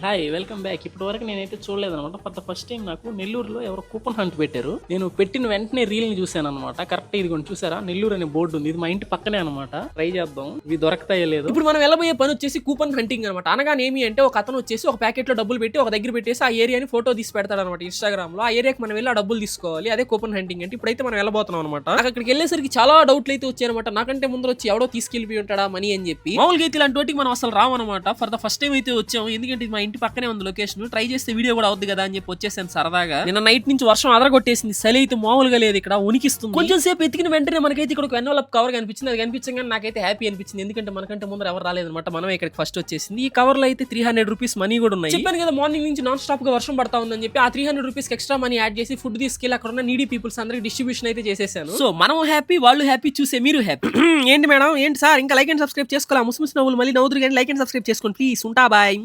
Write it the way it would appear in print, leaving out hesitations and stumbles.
Hi welcome back. ఇప్పటి వరకు నేనైతే చూడలేదనమాట. ఫర్ ద ఫస్ట్ టైం నాకు నెల్లూరులో ఎవరో కూపన్ హంట్ పెట్టారు. నేను పెట్టిన వెంటనే రీల్ని చూశాను అనమాట. కరెక్ట్ ఇది కొన్ని చూసారా, నెల్లూరు అనే బోర్డు ఉంది. ఇది మా ఇంటి పక్కనే అనమాట. ట్రై చేద్దాం, ఇవి దొరకతాయో లేదు. ఇప్పుడు మనం వెళ్ళబోయే పని వచ్చేసి కూపన్ హంటింగ్ అనమాట. అనగానే ఏమి అంటే ఒక అతను వచ్చేసి ఒక ప్యాకెట్ లో డబ్బులు పెట్టి ఒక దగ్గర పెట్టేసి ఆ ఏరియాని ఫోటో తీసి పెడతాడు అనమాట ఇన్స్టాగ్రామ్ లో. ఆ ఏరియాకి మనం వెళ్ళి ఆ డబ్బులు తీసుకోవాలి. అదే కూపన్ హంటింగ్ అంటే. ఇప్పుడైతే మనం వెళ్ళబోతున్నాం అనమాట. నాకు అక్కడికి వెళ్ళేసరికి చాలా డౌట్లు అయితే వచ్చాయనమాట. నాకంటే ముందు వచ్చి ఎవడో తీసుకెళ్ళిపోయి ఉంటాడా మనీ అని చెప్పి. మామూలుగా అయితే ఇలాంటి వాటికి మనం అసలు రామనమాట. ఫర్ ద ఫస్ట్ టైం అయితే వచ్చాము, ఎందుకంటే ఇది మా ఇంటి పక్కనే ఉంది లొకేషన్. ట్రై చేస్తే వీడియో కూడా అవుద్ది కదా అని చెప్పి వచ్చేసాను సరదాగా. నిన్న నైట్ నుంచి వర్షం అదరగొట్టేసింది. చలి అయితే మామూలుగా లేదు, ఇక్కడ ఉనికిస్తుంది. కొంచెం సేపు ఎతికిన వెంటనే మనకైతే ఇక్కడ ఒక ఎన్వలప్ కవర్ కనిపించింది. అది కనిపించగానే నాకైతే హ్యాపీ అనిపించింది, ఎందుకంటే మనకంటే ముందు ఎవరు రాలేదన్నమాట. మనమే ఇక్కడికి ఫస్ట్ వచ్చేసింది. ఈ కవర్ లో అయితే 300 రూపీస్ మనీ కూడా ఉన్నాయి. చెప్పాను కదా మార్నింగ్ నుంచి నాన్ స్టాప్ గా వర్షం పడతా ఉందని చెప్పి. ఆ 300 రూపీస్ ఎక్స్ట్రా మనీ యాడ్ చేసి ఫుడ్ తీసుకెళ్ళి అక్కడ ఉన్న నీడీ పీపుల్స్ అందరికి డిస్ట్రిబ్యూషన్ అయితే చేసేసాను. సో మనం హ్యాపీ, వాళ్ళు హ్యాపీ, చూసే మీరు హ్యాపీ. ఏంటి మేడం, ఏంటి సార్ ఇంకా లైక్ అండ్ సబ్స్క్రైబ్ చేసుకోవాలి? ముస్లిమ్స్ నవ్వులు మళ్ళీ నవ్వుదురు కానీ లైక్ అండ్ సబ్స్క్రైబ్ చేసుకోండి ప్లీజ్. ఉంటా బాయ్.